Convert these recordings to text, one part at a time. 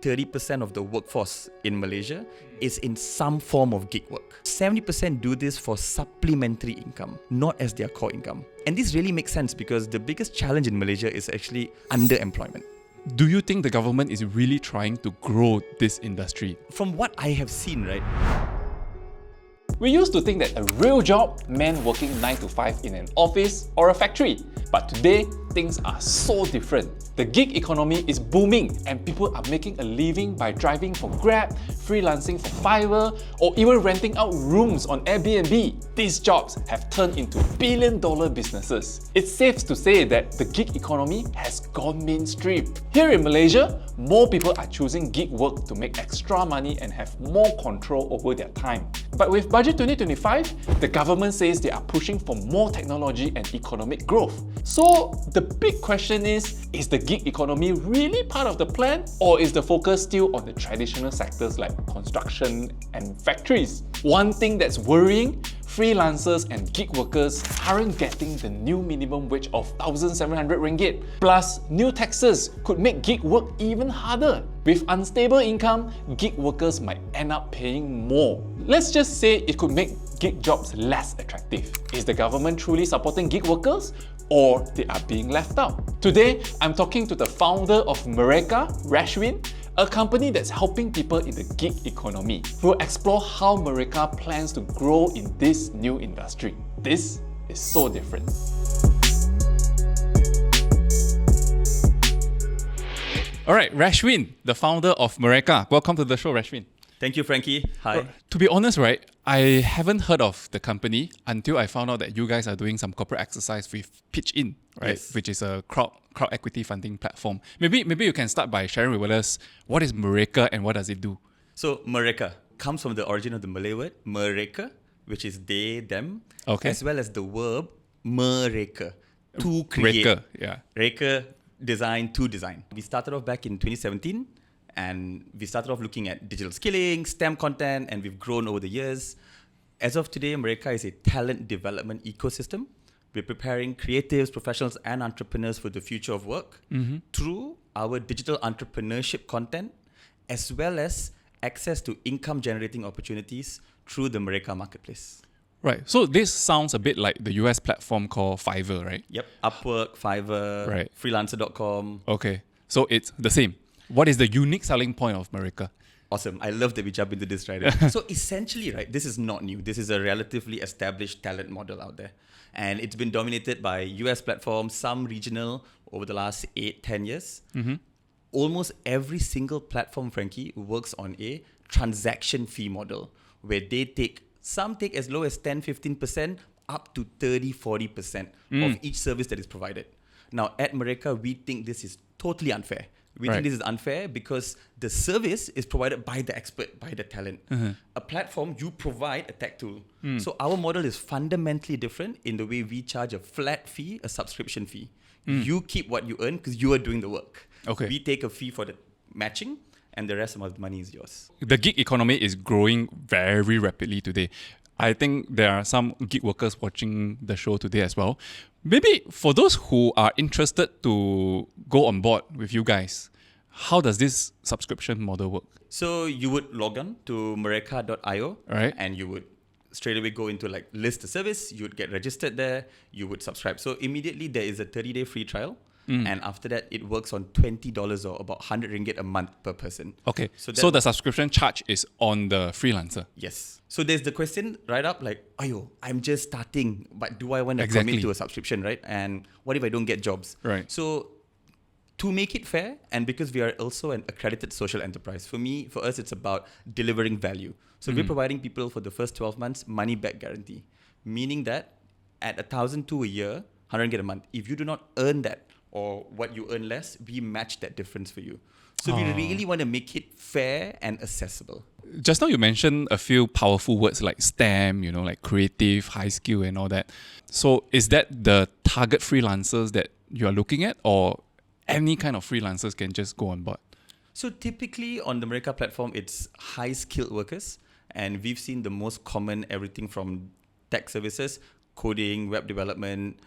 30% of the workforce in Malaysia is in some form of gig work. 70% do this for supplementary income, not as their core income. And this really makes sense because the biggest challenge in Malaysia is actually underemployment. Do you think the government is really trying to grow this industry? From what I have seen, right? We used to think that a real job meant working 9 to 5 in an office or a factory. But today, things are so different. The gig economy is booming and people are making a living by driving for Grab, freelancing for Fiverr, or even renting out rooms on Airbnb. These jobs have turned into billion-dollar businesses. It's safe to say that the gig economy has gone mainstream. Here in Malaysia, more people are choosing gig work to make extra money and have more control over their time. But with Budget 2025, the government says they are pushing for more technology and economic growth. So the big question is the gig economy really part of the plan, or is the focus still on the traditional sectors like construction and factories? One thing that's worrying, freelancers and gig workers aren't getting the new minimum wage of 1,700 ringgit. Plus, new taxes could make gig work even harder. With unstable income, gig workers might end up paying more. Let's just say it could make gig jobs less attractive. Is the government truly supporting gig workers, or they are being left out? Today, I'm talking to the founder of Mereka, Rashwin, a company that's helping people in the gig economy. We'll explore how Mereka plans to grow in this new industry. This is so different. All right, Rashwin, the founder of Mereka. Welcome to the show, Rashwin. Thank you, Frankie. Hi. To be honest, right, I haven't heard of the company until I found out that you guys are doing some corporate exercise with Pitch In, right? Yes. Which is a crowd equity funding platform. Maybe you can start by sharing with us what is Mereka and what does it do? So, Mereka comes from the origin of the Malay word Mereka, which is they, them, Okay. as well as the verb mereka, to create. Reka, yeah. Reka, design to design. We started off back in 2017 and we started off looking at digital skilling, STEM content, and we've grown over the years. As of today, Mereka is a talent development ecosystem. We're preparing creatives, professionals, and entrepreneurs for the future of work through our digital entrepreneurship content, as well as access to income-generating opportunities through the Mereka marketplace. Right. So this sounds a bit like the US platform called Fiverr, right? Yep, Upwork, Fiverr, Right. freelancer.com. Okay. So it's the same. What is the unique selling point of Mereka? Awesome. I love that we jump into this right away. So essentially, right, this is not new. This is a relatively established talent model out there. And it's been dominated by US platforms, some regional over the last 8-10 years. Almost every single platform, Frankie, works on a transaction fee model where some take as low as 10-15% up to 30-40% of each service that is provided. Now, at Mereka, we think this is totally unfair. We think this is unfair because the service is provided by the expert, by the talent. A platform, you provide a tech tool. So our model is fundamentally different in the way we charge a flat fee, a subscription fee. You keep what you earn because you are doing the work. Okay. We take a fee for the matching and the rest of the money is yours. The gig economy is growing very rapidly today. I think there are some gig workers watching the show today as well. Maybe for those who are interested to go on board with you guys, how does this subscription model work? So you would log on to mereka.io Right. and you would straight away go into like list the service, you would get registered there, you would subscribe. So immediately there is a 30-day free trial. And after that, it works on $20 or about 100 ringgit a month per person. Okay, so the subscription charge is on the freelancer. Yes. So there's the question right up like, I'm just starting, but do I want to Exactly. commit to a subscription, right? And what if I don't get jobs? Right. So to make it fair, and because we are also an accredited social enterprise, for us, it's about delivering value. So we're providing people for the first 12 months money back guarantee, meaning that at 1,200 a year, 100 ringgit a month, if you do not earn that, or what you earn less, we match that difference for you. So we really want to make it fair and accessible. Just now you mentioned a few powerful words like STEM, like creative, high skill and all that. So is that the target freelancers that you are looking at, or any kind of freelancers can just go on board? So typically on the Mereka platform, it's high-skilled workers. And we've seen the most common everything from tech services, coding, web development,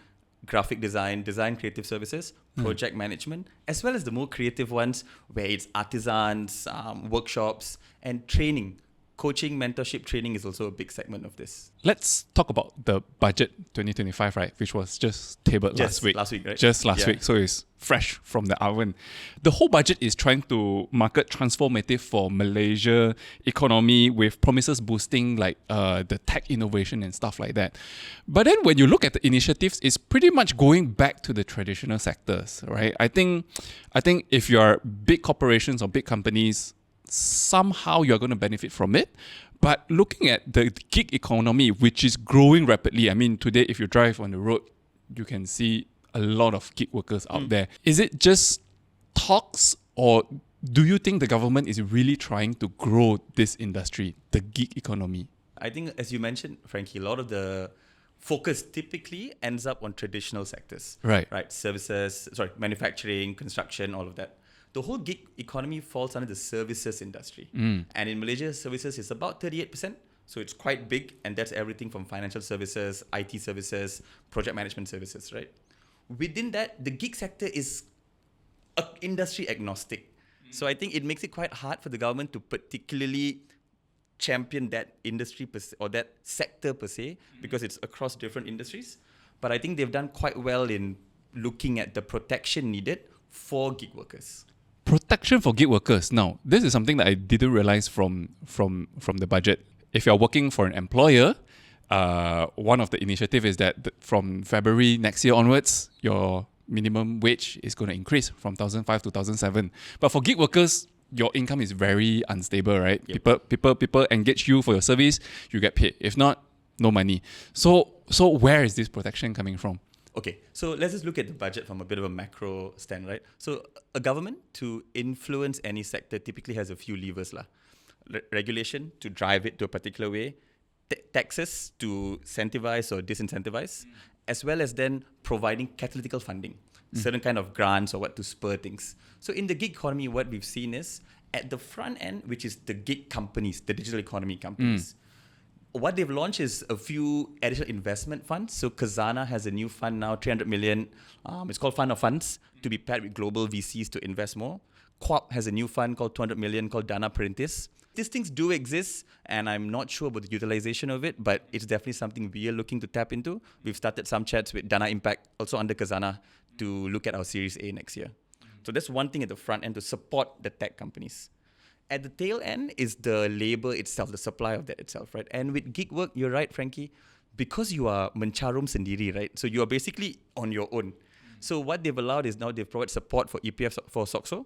graphic design, design creative services, project management, as well as the more creative ones where it's artisans, workshops, and training. Coaching, mentorship, training is also a big segment of this. Let's talk about the budget 2025, right? Which was just tabled last week. Right? Just last week. So it's fresh from the oven. The whole budget is trying to market transformative for Malaysia economy with promises boosting like the tech innovation and stuff like that. But then when you look at the initiatives, it's pretty much going back to the traditional sectors, right? I think if you're big corporations or big companies, somehow you're going to benefit from it. But looking at the gig economy, which is growing rapidly, I mean, today, if you drive on the road, you can see a lot of gig workers out there. Is it just talks, or do you think the government is really trying to grow this industry, the gig economy? I think, as you mentioned, Frankie, a lot of the focus typically ends up on traditional sectors. Right. Services, manufacturing, construction, all of that. The whole gig economy falls under the services industry. And in Malaysia, services is about 38%. So it's quite big. And that's everything from financial services, IT services, project management services, right? Within that, the gig sector is industry agnostic. So I think it makes it quite hard for the government to particularly champion that industry per se, or that sector per se, because it's across different industries. But I think they've done quite well in looking at the protection needed for gig workers. Protection for gig workers. Now, this is something that I didn't realize from the budget. If you're working for an employer, one of the initiative is that from February next year onwards, your minimum wage is going to increase from 1,005 to 1,007. But for gig workers, your income is very unstable, right? Yep. People engage you for your service, you get paid. If not, no money. So where is this protection coming from? Okay, so let's just look at the budget from a bit of a macro stand, right? So a government, to influence any sector, typically has a few levers. Regulation to drive it to a particular way, taxes to incentivize or disincentivize, as well as then providing catalytical funding, certain kind of grants or what to spur things. So in the gig economy, what we've seen is at the front end, which is the gig companies, the digital economy companies, what they've launched is a few additional investment funds. So Khazanah has a new fund now, 300 million. It's called Fund of Funds, to be paired with global VCs to invest more. QAP has a new fund called 200 million called Dana Perintis. These things do exist, and I'm not sure about the utilization of it, but it's definitely something we are looking to tap into. We've started some chats with Dana Impact, also under Khazanah, to look at our Series A next year. So that's one thing at the front end to support the tech companies. At the tail end is the labor itself, the supply of that itself, right? And with gig work, you're right, Frankie, because you are mencarum sendiri, right? So you are basically on your own. So what they've allowed is now they've provided support for EPF for SOXO,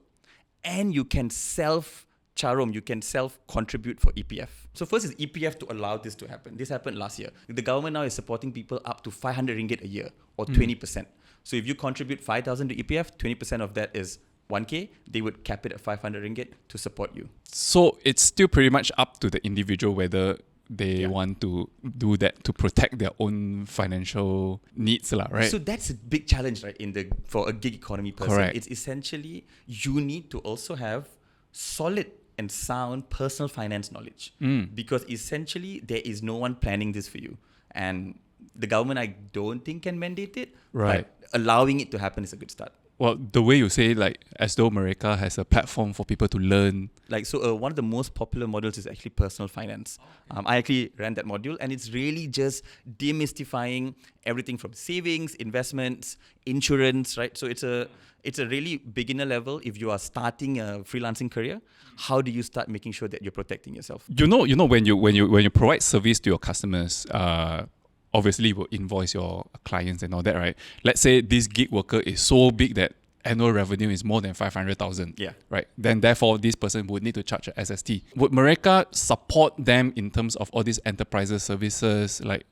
and you can self-charum, you can self-contribute for EPF. So first is EPF to allow this to happen. This happened last year. The government now is supporting people up to 500 ringgit a year, or 20%. So if you contribute 5,000 to EPF, 20% of that is 1K, they would cap it at 500 ringgit to support you. So it's still pretty much up to the individual whether they want to do that to protect their own financial needs, right? So that's a big challenge, right? For a gig economy person. Correct. It's essentially you need to also have solid and sound personal finance knowledge, because essentially there is no one planning this for you, and the government, I don't think, can mandate it. Right. But allowing it to happen is a good start. Well, the way you say, like, as though Mereka has a platform for people to learn. One of the most popular modules is actually personal finance. I actually ran that module, and it's really just demystifying everything from savings, investments, insurance, right? So it's a really beginner level. If you are starting a freelancing career, how do you start making sure that you're protecting yourself? You know, when you provide service to your customers, obviously will invoice your clients and all that, right? Let's say this gig worker is so big that annual revenue is more than 500,000. Yeah. Right. Then therefore, this person would need to charge a SST. Would Mereka support them in terms of all these enterprises services, like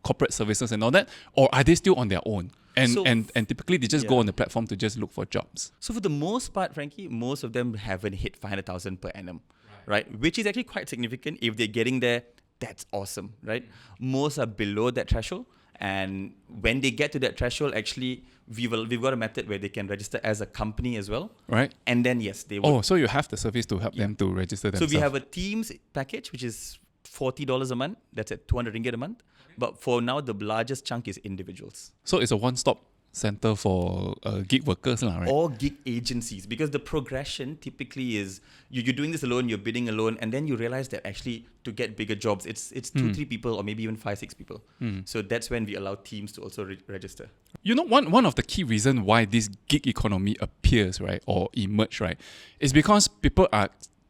corporate services and all that? Or are they still on their own? And typically they just go on the platform to just look for jobs. So for the most part, Frankie, most of them haven't hit 500,000 per annum, right? Which is actually quite significant. If they're getting there, that's awesome, right? Most are below that threshold. And when they get to that threshold, actually, we've got a method where they can register as a company as well. Right. And then, yes, they will. Oh, so you have the service to help them to register themselves. So we have a Teams package, which is $40 a month. That's at 200 ringgit a month. But for now, the largest chunk is individuals. So it's a one-stop center for gig workers, right? Or gig agencies, because the progression typically is you're doing this alone, you're bidding alone, and then you realize that actually to get bigger jobs, it's 2-3 people or maybe even 5-6 people. So that's when we allow teams to also register. You know, one of the key reasons why this gig economy appears, right, or emerge, right, is because people are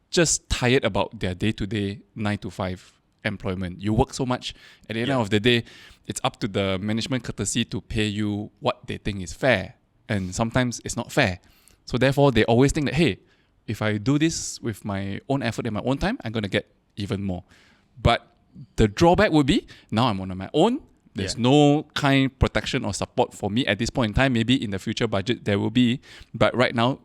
just tired about their day-to-day 9 to 5 employment. You work so much, at the end of the day, it's up to the management courtesy to pay you what they think is fair. And sometimes it's not fair. So therefore, they always think that, hey, if I do this with my own effort and my own time, I'm going to get even more. But the drawback would be, now I'm on my own. There's no kind protection or support for me at this point in time. Maybe in the future budget there will be. But right now,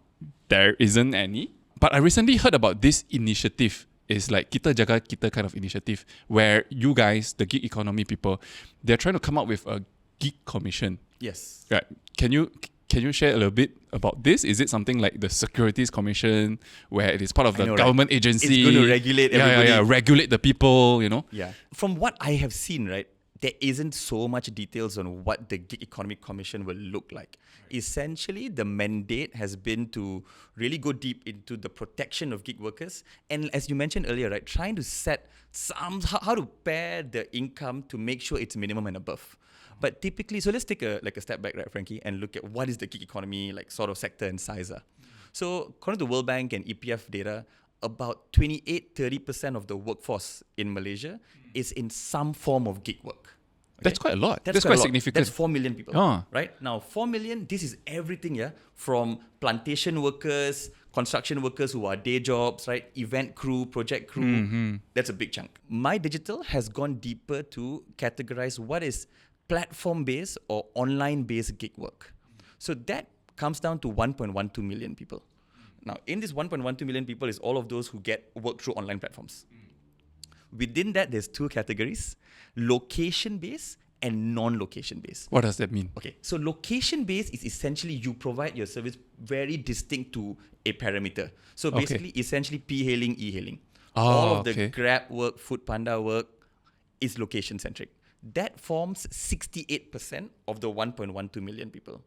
there isn't any. But I recently heard about this initiative. It's like Kita Jaga Kita kind of initiative where you guys, the gig economy people, they're trying to come up with a Geek Commission. Yes. Right. Can you share a little bit about this? Is it something like the Securities Commission where it is part of the government agency? It's going to regulate everybody. Yeah, regulate the people, you know? Yeah. From what I have seen, right, there isn't so much details on what the Gig Economy Commission will look like. Essentially, the mandate has been to really go deep into the protection of gig workers. And as you mentioned earlier, right, trying to set how to pair the income to make sure it's minimum and above. But typically, so let's take a step back, right, Frankie, and look at what is the gig economy, like sort of sector and size. So according to World Bank and EPF data, about 28-30% of the workforce in Malaysia is in some form of gig work. Okay? That's quite a lot. That's quite significant. That's 4 million people, right? Now, 4 million, this is everything, from plantation workers, construction workers who are day jobs, right? Event crew, project crew. That's a big chunk. My Digital has gone deeper to categorize what is platform-based or online-based gig work. So that comes down to 1.12 million people. Now, in this 1.12 million people is all of those who get work through online platforms. Within that, there's 2 categories, location-based and non-location-based. What does that mean? Okay, so location-based is essentially you provide your service very distinct to a parameter. So basically, essentially P-hailing, E-hailing. All of the Grab work, Foodpanda work is location-centric. That forms 68% of the 1.12 million people.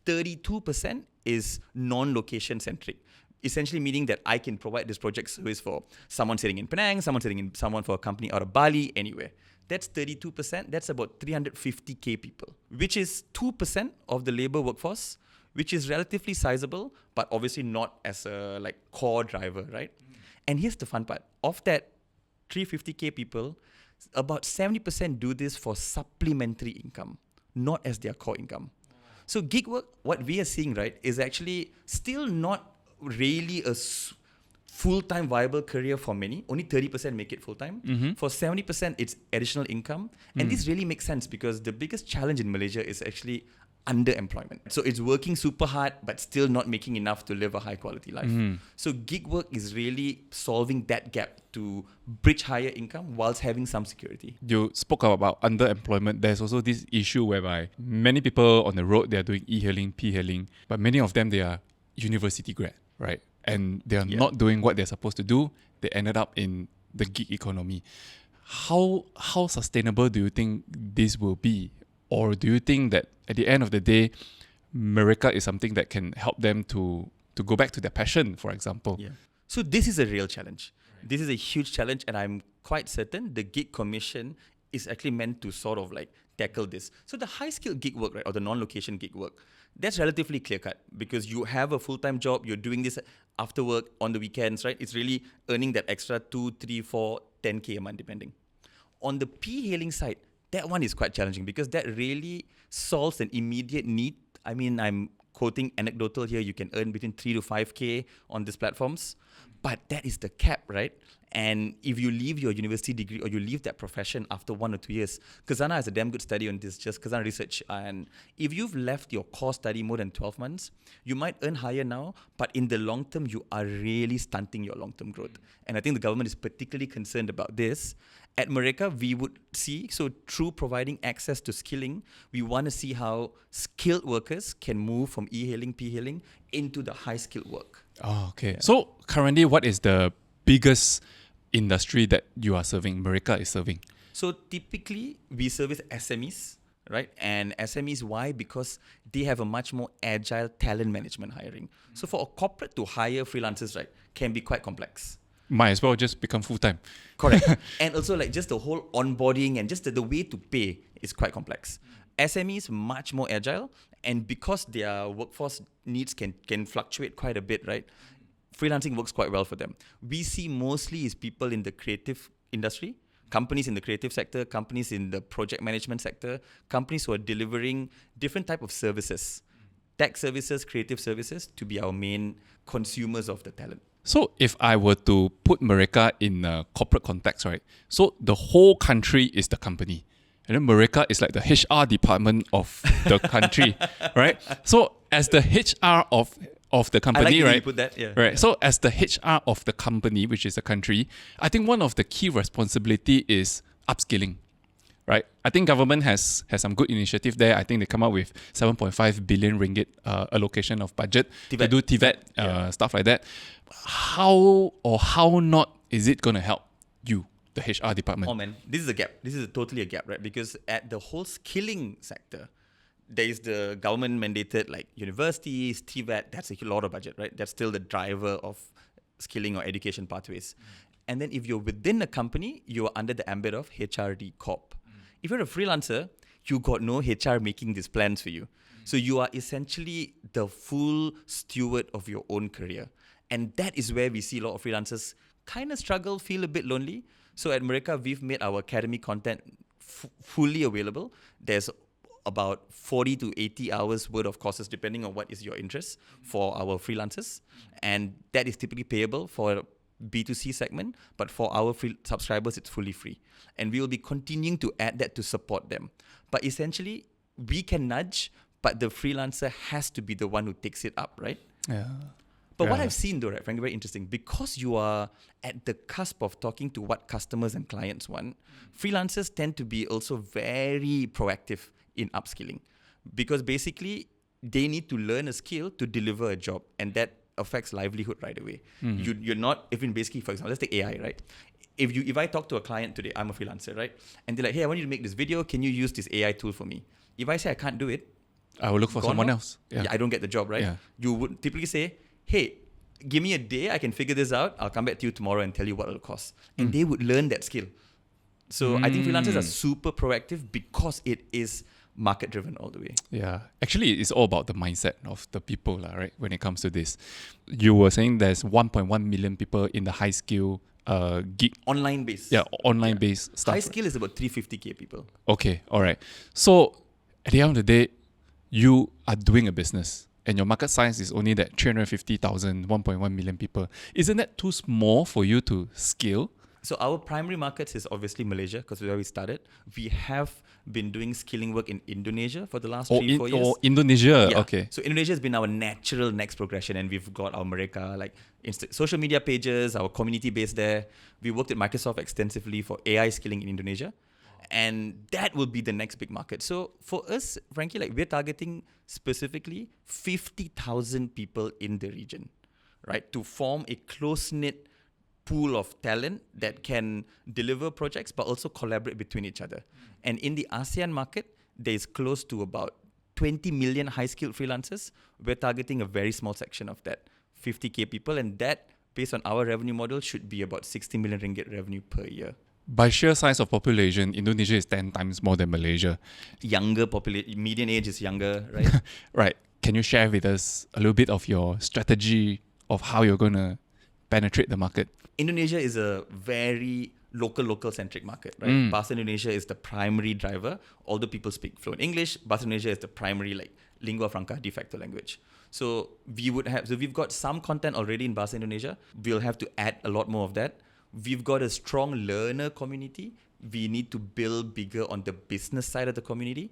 32% is non-location centric, essentially meaning that I can provide this project service for someone sitting in Penang, someone for a company out of Bali, anywhere. That's 32%. That's about 350k people, which is 2% of the labor workforce, which is relatively sizable, but obviously not as a core driver, right? And here's the fun part. Of that 350k people, about 70% do this for supplementary income, not as their core income. So gig work, what we are seeing, right, is actually still not really a full-time viable career for many. Only 30% make it full-time. For 70%, it's additional income. And this really makes sense because the biggest challenge in Malaysia is actually underemployment. So it's working super hard, but still not making enough to live a high-quality life. So gig work is really solving that gap to bridge higher income whilst having some security. You spoke about underemployment. There's also this issue whereby many people on the road, they are doing e-hailing, P-hailing, but many of them, they are university grad, right? And they are not doing what they're supposed to do. They ended up in the gig economy. How sustainable do you think this will be? Or do you think that at the end of the day, Mereka is something that can help them to go back to their passion, for example? Yeah. So this is a real challenge. This is a huge challenge, and I'm quite certain the Geek Commission is actually meant to sort of tackle this. So the high-skilled gig work, right, or the non-location gig work, that's relatively clear-cut because you have a full-time job, you're doing this after work on the weekends, right? It's really earning that extra 2, 3, 4, 10k a month, depending. On the P-hailing side, that one is quite challenging because that really solves an immediate need. I mean, I'm quoting anecdotal here, you can earn between 3 to 5k on these platforms, but that is the cap, right? And if you leave your university degree or you leave that profession after 1 or 2 years, Khazanah has a damn good study on this, just Khazanah research. And if you've left your core study more than 12 months, you might earn higher now, but in the long term, you are really stunting your long-term growth. And I think the government is particularly concerned about this. At Mereka, we would see, so through providing access to skilling, we want to see how skilled workers can move from e-hailing, P-hailing into the high-skilled work. Oh, okay. Yeah. So currently, what is the biggest industry that you are serving, Mereka is serving? So typically, we service SMEs, right? And SMEs, why? Because they have a much more agile talent management hiring. So for a corporate to hire freelancers, right, can be quite complex. Might as well just become full-time. Correct. And also like just the whole onboarding and just the way to pay is quite complex. SMEs much more agile, and because their workforce needs can fluctuate quite a bit, right? Freelancing works quite well for them. We see mostly is people in the creative industry, companies in the creative sector, companies in the project management sector, companies who are delivering different type of services, tech services, creative services, to be our main consumers of the talent. So if I were to put Mereka in a corporate context, right? So the whole country is the company. And then Mereka is like the HR department of the country, right? So as the HR of the company, I like the way right? you put that, yeah. Right. So as the HR of the company, which is the country, I think one of the key responsibility is upskilling, right? I think government has some good initiative there. I think they come up with 7.5 billion ringgit allocation of budget to do TVET, stuff like that. How not is it going to help you, the HR department? Oh man, this is a gap. This is totally a gap, right? Because at the whole skilling sector, there is the government mandated like universities, TVET, that's a lot of budget, right? That's still the driver of skilling or education pathways. And then if you're within a company, you are under the ambit of HRD Corp. If you're a freelancer, you got no HR making these plans for you. So you are essentially the full steward of your own career. And that is where we see a lot of freelancers kind of struggle, feel a bit lonely. So at Mereka, we've made our academy content fully available. There's about 40 to 80 hours worth of courses, depending on what is your interest for our freelancers. And that is typically payable for B2C segment, but for our free subscribers, it's fully free. And we will be continuing to add that to support them. But essentially, we can nudge, but the freelancer has to be the one who takes it up, right? Yeah. But what I've seen though, right, frankly, very interesting, because you are at the cusp of talking to what customers and clients want, freelancers tend to be also very proactive in upskilling, because basically they need to learn a skill to deliver a job, and that affects livelihood right away. You're not, even basically, for example, let's take AI, right? If I talk to a client today, I'm a freelancer, right? And they're like, hey, I want you to make this video. Can you use this AI tool for me? If I say I can't do it, I will look for someone else. Yeah, I don't get the job, right? Yeah. You would typically say, hey, give me a day, I can figure this out. I'll come back to you tomorrow and tell you what it'll cost. And they would learn that skill. So I think freelancers are super proactive because it is market driven all the way. Yeah. Actually, it's all about the mindset of the people, right? When it comes to this. You were saying there's 1.1 million people in the high skill gig. Online based. Yeah, online based stuff. High skill is about 350k people. Okay, all right. So at the end of the day, you are doing a business and your market size is only that 350,000, 1.1 million people. Isn't that too small for you to scale? So our primary markets is obviously Malaysia, because where we started. We have been doing skilling work in Indonesia for the last 4 years. Or Indonesia, Yeah. okay. So Indonesia has been our natural next progression, and we've got our Mereka, like social media pages, our community base there. We worked at Microsoft extensively for AI skilling in Indonesia. And that will be the next big market. So for us, frankly, like we're targeting specifically 50,000 people in the region, right? To form a close-knit pool of talent that can deliver projects, but also collaborate between each other. And in the ASEAN market, there is close to about 20 million high-skilled freelancers. We're targeting a very small section of that, 50k people. And that, based on our revenue model, should be about 60 million ringgit revenue per year. By sheer size of population, Indonesia is 10 times more than Malaysia. Younger population, median age is younger, right? Right. Can you share with us a little bit of your strategy of how you're going to penetrate the market? Indonesia is a very local-centric market, right? Bahasa Indonesia is the primary driver. Although people speak fluent English, Bahasa Indonesia is the primary lingua franca de facto language. So we've got some content already in Bahasa Indonesia. We'll have to add a lot more of that. We've got a strong learner community. We need to build bigger on the business side of the community.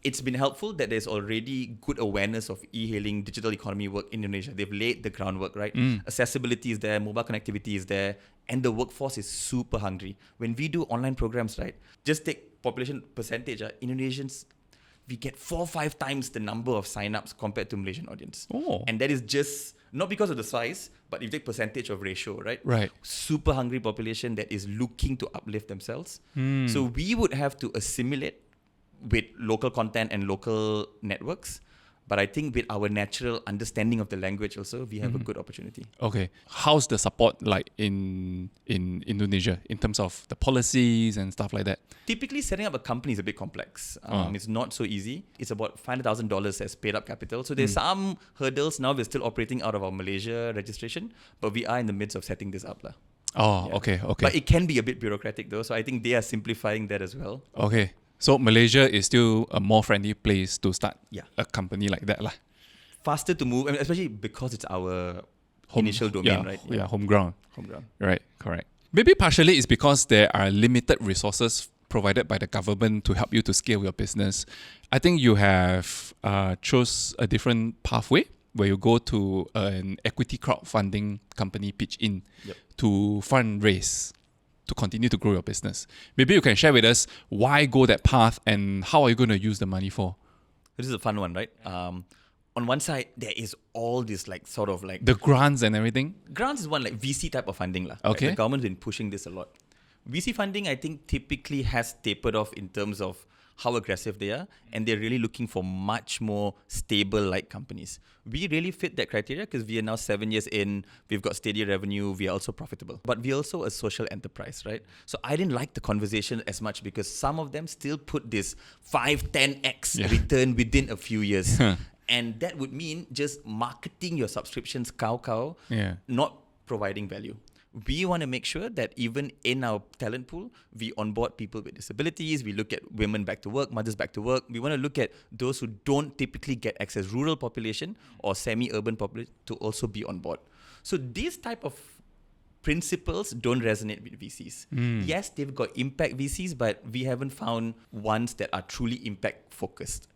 It's been helpful that there's already good awareness of e-hailing, digital economy work in Indonesia. They've laid the groundwork, right? Accessibility is there, mobile connectivity is there, and the workforce is super hungry. When we do online programs, right, just take population percentage, Indonesians, we get 4 or 5 times the number of sign-ups compared to Malaysian audience. Oh. And that is just Not because of the size, but if you take percentage of ratio, right? Right. Super hungry population that is looking to uplift themselves. So we would have to assimilate with local content and local networks. But I think with our natural understanding of the language also, we have a good opportunity. Okay. How's the support like in Indonesia in terms of the policies and stuff like that? Typically, setting up a company is a bit complex. It's not so easy. It's about $500,000 as paid up capital. So there's some hurdles. Now we're still operating out of our Malaysia registration, but we are in the midst of setting this up. Oh, Yeah. okay. But it can be a bit bureaucratic though. So I think they are simplifying that as well. Okay. So Malaysia is still a more friendly place to start Yeah. a company like that lah. Faster to move, especially because it's our initial domain, right? Yeah, home ground. Home ground. Right, correct. Maybe partially it's because there are limited resources provided by the government to help you to scale your business. I think you have chose a different pathway where you go to an equity crowdfunding company pitch in to fundraise to continue to grow your business. Maybe you can share with us why go that path and how are you going to use the money for? This is a fun one, right? On one side, there is all this sort of The grants and everything? grants is one VC type of funding. Right? Okay. The government's been pushing this a lot. VC funding, I think, typically has tapered off in terms of how aggressive they are, and they're really looking for much more stable companies. We really fit that criteria because we are now 7 years in, we've got steady revenue, we are also profitable. But we're also a social enterprise, right? So I didn't like the conversation as much because some of them still put this 5-10x return within a few years. And that would mean just marketing your subscriptions cow, not providing value. We want to make sure that even in our talent pool, we onboard people with disabilities. We look at women back to work, mothers back to work. We want to look at those who don't typically get access, rural population or semi-urban population, to also be on board. So these type of principles don't resonate with VCs. Yes, they've got impact VCs, but we haven't found ones that are truly impact focused.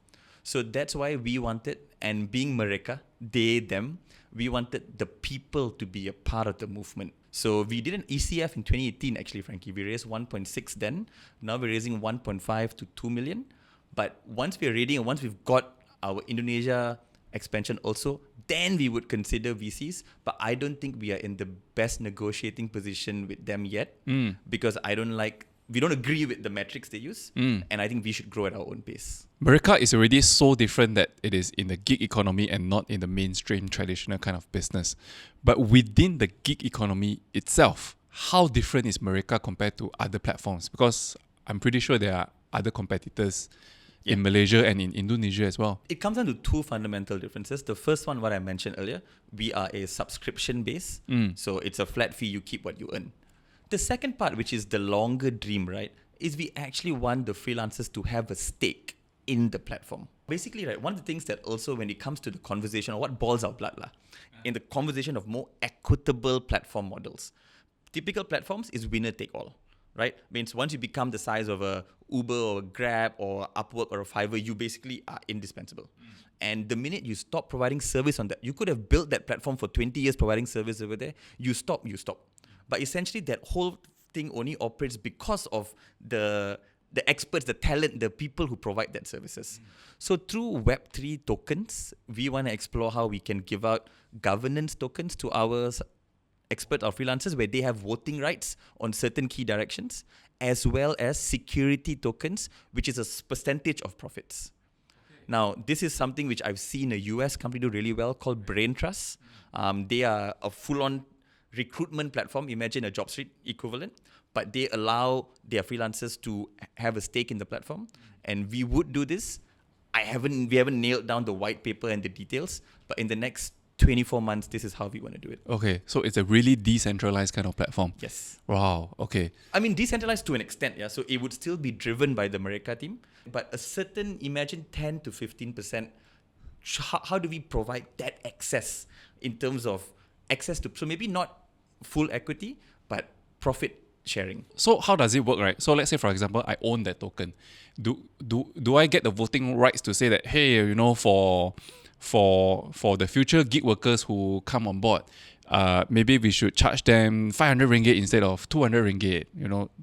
So that's why we wanted, and being Mereka, they, them, we wanted the people to be a part of the movement. So we did an ECF in 2018, actually, Frankie. We raised 1.6 then. Now we're raising 1.5 to 2 million. But once we're ready and once we've got our Indonesia expansion also, then we would consider VCs. But I don't think we are in the best negotiating position with them yet because we don't agree with the metrics they use. And I think we should grow at our own pace. Mereka is already so different that it is in the gig economy and not in the mainstream traditional kind of business. But within the gig economy itself, how different is Mereka compared to other platforms? Because I'm pretty sure there are other competitors in Malaysia and in Indonesia as well. It comes down to two fundamental differences. The first one, what I mentioned earlier, we are a subscription base. So it's a flat fee, you keep what you earn. The second part, which is the longer dream, right, is we actually want the freelancers to have a stake in the platform. Basically, right, one of the things that also when it comes to the conversation or what boils our blood in the conversation of more equitable platform models. Typical platforms is winner take all, right? Means once you become the size of a Uber or a Grab or Upwork or a Fiverr, you basically are indispensable. And the minute you stop providing service on that, you could have built that platform for 20 years providing service over there, you stop. But essentially that whole thing only operates because of the experts, the talent, the people who provide that services. So through Web3 tokens, we want to explore how we can give out governance tokens to our experts or freelancers where they have voting rights on certain key directions, as well as security tokens, which is a percentage of profits. Now, this is something which I've seen a US company do really well called Brain Trust. They are a full-on recruitment platform, imagine a JobStreet equivalent, but they allow their freelancers to have a stake in the platform. And we would do this. We haven't nailed down the white paper and the details, but in the next 24 months, this is how we want to do it. Okay, so it's a really decentralized kind of platform. Yes. Wow, okay. I mean, decentralized to an extent, yeah. So it would still be driven by the Mereka team, but a certain, imagine 10 to 15%, how do we provide that access in terms of access to, so maybe not full equity, but profit sharing. So how does it work, right? So let's say, for example, I own that token. Do I get the voting rights to say that, hey, for the future gig workers who come on board, maybe we should charge them 500 ringgit instead of 200 ringgit,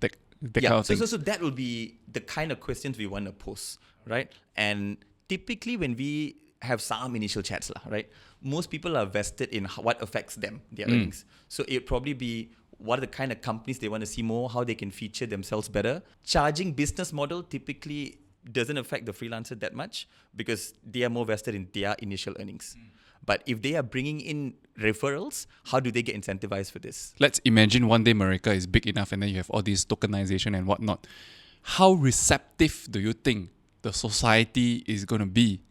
that kind of thing. So that will be the kind of questions we want to pose, right? And typically when we have some initial chats, right? Most people are vested in what affects them, their earnings. So it'd probably be what are the kind of companies they want to see more, how they can feature themselves better. Charging business model typically doesn't affect the freelancer that much because they are more vested in their initial earnings. But if they are bringing in referrals, how do they get incentivized for this? Let's imagine one day Mereka is big enough and then you have all this tokenization and whatnot. How receptive do you think the society is going to be?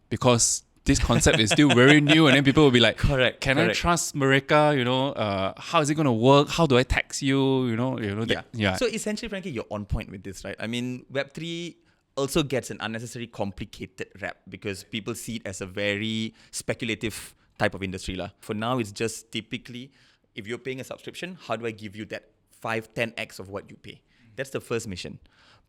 Because this concept is still very new and then people will be like, Can I trust Mereka? How is it going to work? How do I tax you? Yeah. So essentially, frankly, you're on point with this, right? I mean, Web3 also gets an unnecessary complicated rap because people see it as a very speculative type of industry. For now, it's just typically, if you're paying a subscription, how do I give you that 5-10x of what you pay? That's the first mission.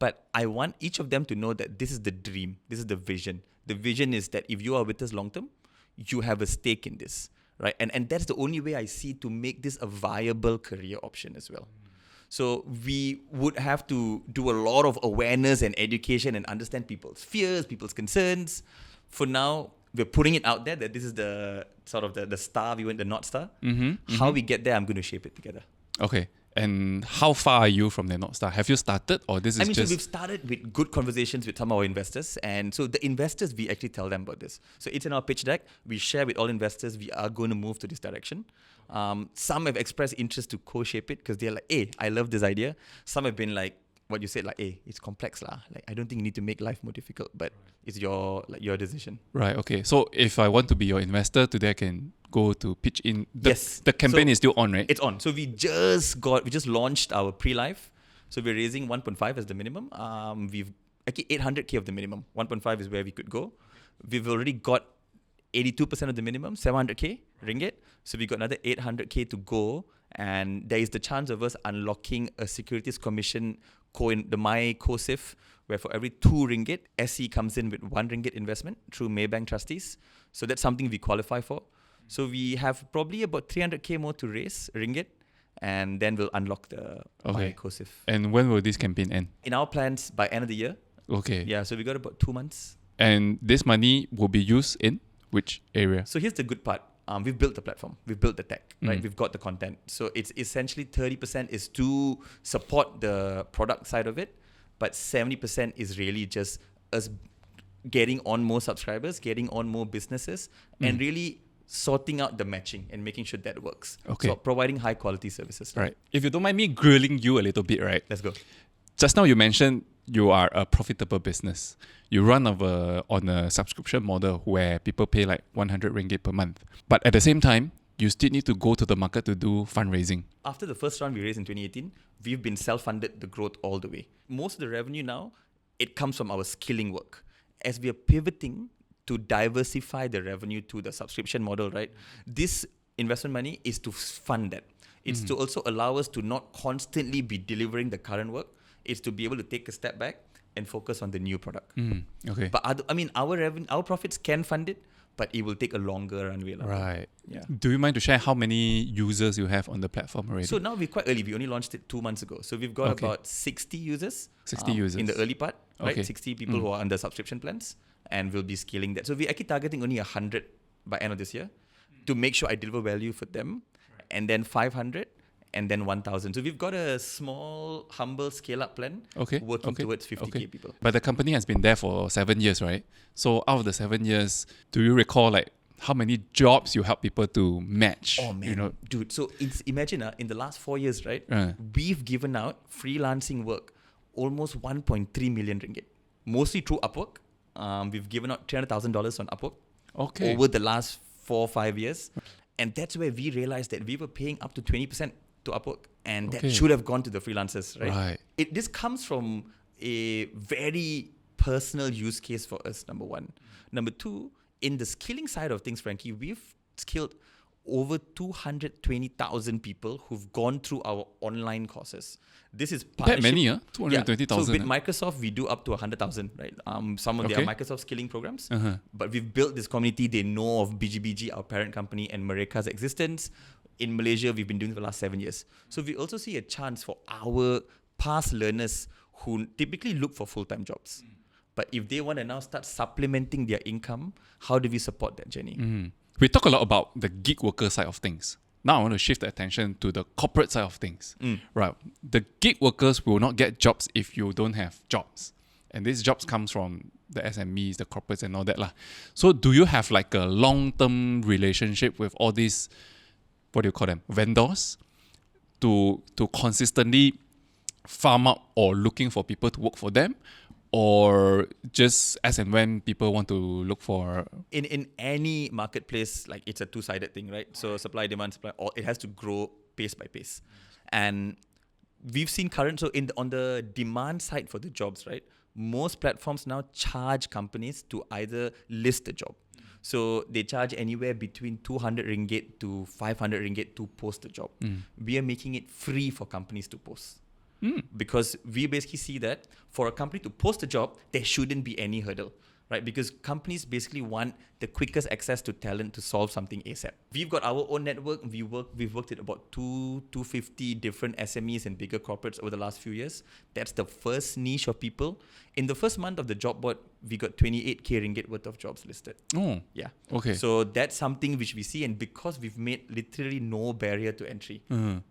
But I want each of them to know that this is the dream, this is the vision. The vision is that if you are with us long term, you have a stake in this, right? And that's the only way I see to make this a viable career option as well. So we would have to do a lot of awareness and education and understand people's fears, people's concerns. For now, we're putting it out there that this is the sort of the star, we went the North Star. How we get there, I'm going to shape it together. Okay. And how far are you from the North Star? Have you started or this is just... So we've started with good conversations with some of our investors. And so the investors, we actually tell them about this. So it's in our pitch deck. We share with all investors, we are going to move to this direction. Some have expressed interest to co-shape it because they're like, hey, I love this idea. Some have been like, what you said, like, hey, it's complex. Like, I don't think you need to make life more difficult, but it's your decision. Right, okay. So if I want to be your investor, today I can go to pitch in. Yes. The campaign is still on, right? It's on. So we just launched our pre-live. So we're raising 1.5 as the minimum. We've actually 800K of the minimum. 1.5 is where we could go. We've already got 82% of the minimum, 700K ringgit. So we got another 800K to go. And there is the chance of us unlocking a securities commission the My CoSIF, where for every 2 ringgit, SE comes in with 1 ringgit investment through Maybank trustees. So that's something we qualify for. So we have probably about 300K more to raise ringgit, and then we'll unlock the My CoSIF. And when will this campaign end? In our plans, by end of the year. Okay. Yeah, so we got about 2 months. And this money will be used in which area? So here's the good part. We've built the platform. We've built the tech, right? We've got the content. So it's essentially 30% is to support the product side of it, but 70% is really just us getting on more subscribers, getting on more businesses, and really sorting out the matching and making sure that works. Okay. So providing high quality services. Right. If you don't mind me grilling you a little bit, right? Let's go. Just now you mentioned you are a profitable business. You run on a subscription model where people pay like 100 ringgit per month. But at the same time, you still need to go to the market to do fundraising. After the first round we raised in 2018, we've been self-funded the growth all the way. Most of the revenue now, it comes from our skilling work. As we are pivoting to diversify the revenue to the subscription model, right? This investment money is to fund that. It's to also allow us to not constantly be delivering the current work. It's to be able to take a step back and focus on the new product. Okay. But our profits can fund it, but it will take a longer runway. Right. Yeah. Do you mind to share how many users you have on the platform already? So now we're quite early. We only launched it 2 months ago. So we've got about 60 users. 60 users. In the early part, right? Okay. 60 people who are under subscription plans, and we'll be scaling that. So we're actually targeting only 100 by end of this year to make sure I deliver value for them, and then 500. And then 1,000. So we've got a small, humble scale-up plan working towards 50K people. But the company has been there for 7 years, right? So out of the 7 years, do you recall like how many jobs you help people to match? Oh man, dude. So imagine in the last 4 years, right? We've given out freelancing work almost 1.3 million ringgit, mostly through Upwork. We've given out $300,000 on Upwork over the last 4 or 5 years. And that's where we realized that we were paying up to 20% to Upwork, and that should have gone to the freelancers, right? This comes from a very personal use case for us, number one. Number two, in the skilling side of things, Frankie, we've skilled over 220,000 people who've gone through our online courses. This is that many, 220,000. So with Microsoft, we do up to 100,000, right? Some of their Microsoft skilling programs. But we've built this community. They know of BGBG, our parent company, and Mereka's existence. In Malaysia, we've been doing it for the last 7 years. So we also see a chance for our past learners who typically look for full-time jobs. But if they want to now start supplementing their income, how do we support that journey? We talk a lot about the gig worker side of things. Now I want to shift the attention to the corporate side of things. Right. The gig workers will not get jobs if you don't have jobs. And these jobs comes from the SMEs, the corporates and all that lah. So do you have like a long-term relationship with all these, what do you call them, vendors to consistently farm up or looking for people to work for them? Or just as and when people want to look for... In any marketplace, like it's a two-sided thing, right? So supply, demand, supply, or it has to grow pace by pace. And we've seen on the demand side for the jobs, right? Most platforms now charge companies to either list the job. So they charge anywhere between 200 ringgit to 500 ringgit to post the job. We are making it free for companies to post. Because we basically see that for a company to post a job, there shouldn't be any hurdle, right? Because companies basically want the quickest access to talent to solve something ASAP. We've got our own network. We've worked with about 250 different SMEs and bigger corporates over the last few years. That's the first niche of people. In the first month of the job board, we got 28k ringgit worth of jobs listed. Oh, yeah. Okay. So that's something which we see, and because we've made literally no barrier to entry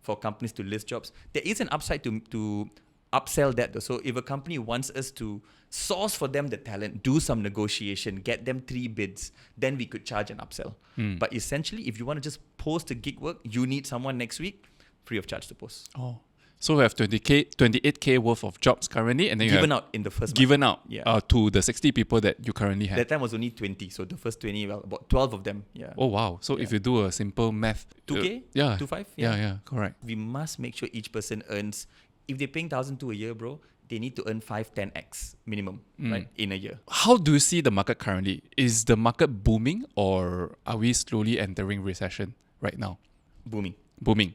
for companies to list jobs, there is an upside to upsell that though. So if a company wants us to source for them the talent, do some negotiation, get them 3 bids, then we could charge an upsell. But essentially, if you want to just post a gig work, you need someone next week, free of charge to post. Oh. So we have 28k worth of jobs currently, and then given out in the first given month. out to the 60 people that you currently have. That time was only 20, so the first 20, well, about 12 of them. Yeah. Oh wow! So if you do a simple math, 2k, yeah, 2.5, yeah, correct. We must make sure each person earns. If they're paying 1,200 a year, bro, they need to earn 5-10x minimum, right, in a year. How do you see the market currently? Is the market booming, or are we slowly entering recession right now? Booming.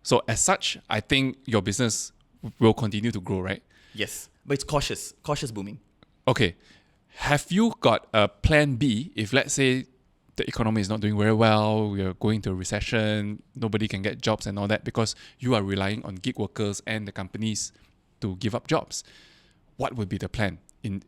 So as such, I think your business will continue to grow, right? Yes, but it's cautious booming. Okay. Have you got a plan B if, let's say, the economy is not doing very well, we are going to a recession, nobody can get jobs and all that because you are relying on gig workers and the companies to give up jobs? What would be the plan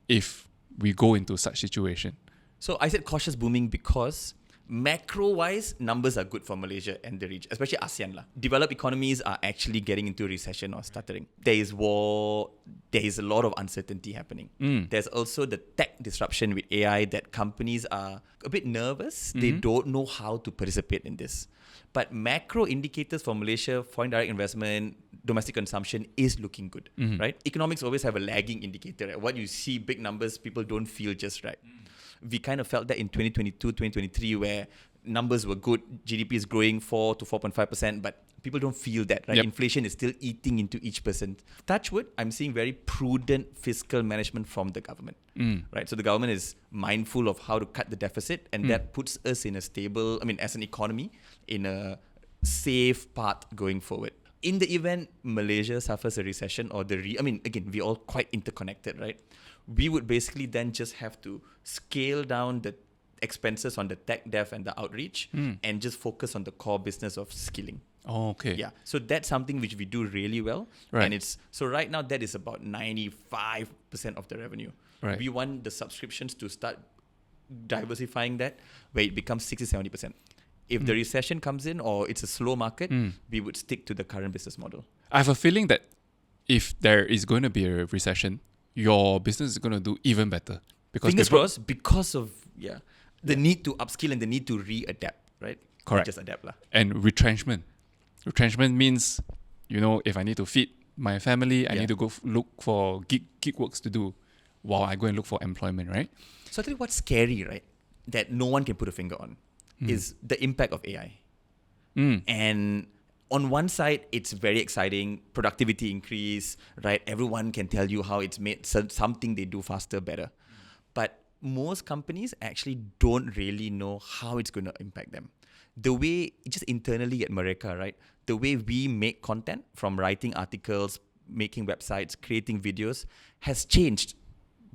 if we go into such situation? So I said cautious booming because macro-wise, numbers are good for Malaysia and the region, especially ASEAN lah. Developed economies are actually getting into recession or stuttering. There is war. There is a lot of uncertainty happening. There's also the tech disruption with AI that companies are a bit nervous. They don't know how to participate in this. But macro indicators for Malaysia, foreign direct investment, domestic consumption is looking good, right? Economics always have a lagging indicator. Right? What you see, big numbers, people don't feel just right. We kind of felt that in 2022, 2023, where numbers were good, GDP is growing 4 to 4.5%, but people don't feel that, right? Yep. Inflation is still eating into each person. Touch wood, I'm seeing very prudent fiscal management from the government, right? So the government is mindful of how to cut the deficit, and that puts us in a stable, as an economy, in a safe path going forward. In the event Malaysia suffers a recession or again, we're all quite interconnected, right? We would basically then just have to scale down the expenses on the tech dev and the outreach and just focus on the core business of skilling. Oh, okay. Yeah. So that's something which we do really well. Right. And so right now that is about 95% of the revenue. Right. We want the subscriptions to start diversifying that where it becomes 60-70%. If the recession comes in or it's a slow market, we would stick to the current business model. I have a feeling that if there is going to be a recession, your business is going to do even better. Because fingers crossed, because of the need to upskill and the need to re-adapt, right? Correct. Not just adapt lah. And retrenchment. Retrenchment means, if I need to feed my family, I need to go look for gig works to do while I go and look for employment, right? So I tell you what's scary, right? That no one can put a finger on is the impact of AI. And on one side, it's very exciting, productivity increase, right? Everyone can tell you how it's made something they do faster, better. But most companies actually don't really know how it's going to impact them. The way, just internally at Mereka, right? The way we make content, from writing articles, making websites, creating videos, has changed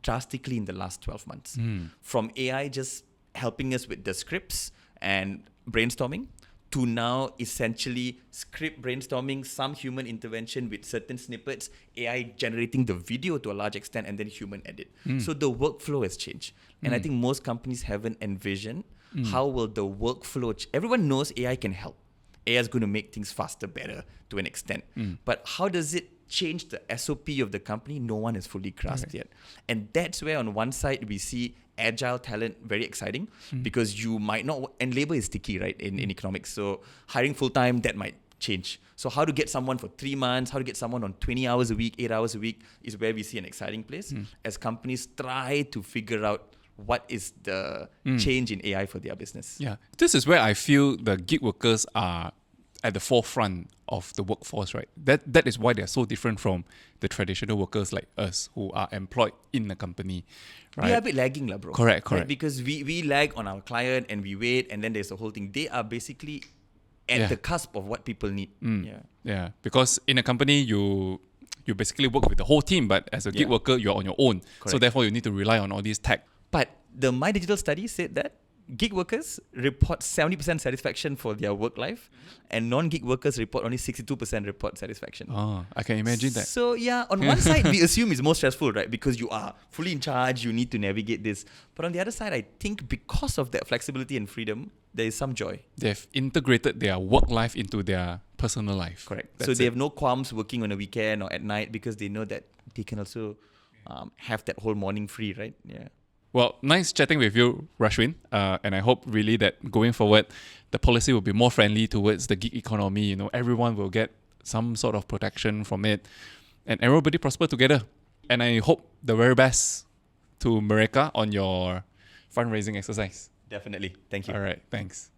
drastically in the last 12 months. From AI just helping us with the scripts and brainstorming, to now essentially script brainstorming, some human intervention with certain snippets, AI generating the video to a large extent, and then human edit. So the workflow has changed. And I think most companies haven't envisioned how will the workflow... Everyone knows AI can help. AI is going to make things faster, better to an extent. But how does it change the SOP of the company? No one has fully grasped yet. And that's where on one side we see agile talent very exciting because you might not... And labor is sticky, right, in economics. So hiring full-time, that might change. So how to get someone for 3 months, how to get someone on 20 hours a week, 8 hours a week is where we see an exciting place as companies try to figure out what is the change in AI for their business. Yeah, this is where I feel the gig workers are at the forefront of the workforce, right? That is why they're so different from the traditional workers like us who are employed in a company, right? We are a bit lagging, bro. Correct. Right? Because we lag on our client and we wait, and then there's the whole thing. They are basically at the cusp of what people need. Yeah, because in a company, you basically work with the whole team, but as a gig worker, you're on your own. Correct. So therefore, you need to rely on all these tech. But the My Digital study said that gig workers report 70% satisfaction for their work life, and non-gig workers report only 62% report satisfaction. Oh, I can imagine that. So yeah, on one side, we assume it's more stressful, right? Because you are fully in charge, you need to navigate this. But on the other side, I think because of that flexibility and freedom, there is some joy. They've integrated their work life into their personal life. Correct. That's So they it. have no qualms working on a weekend or at night because they know that they can also have that whole morning free, right? Yeah. Well, nice chatting with you, Rashwin. And I hope really that going forward, the policy will be more friendly towards the gig economy. You know, everyone will get some sort of protection from it, and everybody prosper together. And I hope the very best to Mereka on your fundraising exercise. Definitely. Thank you. All right, thanks.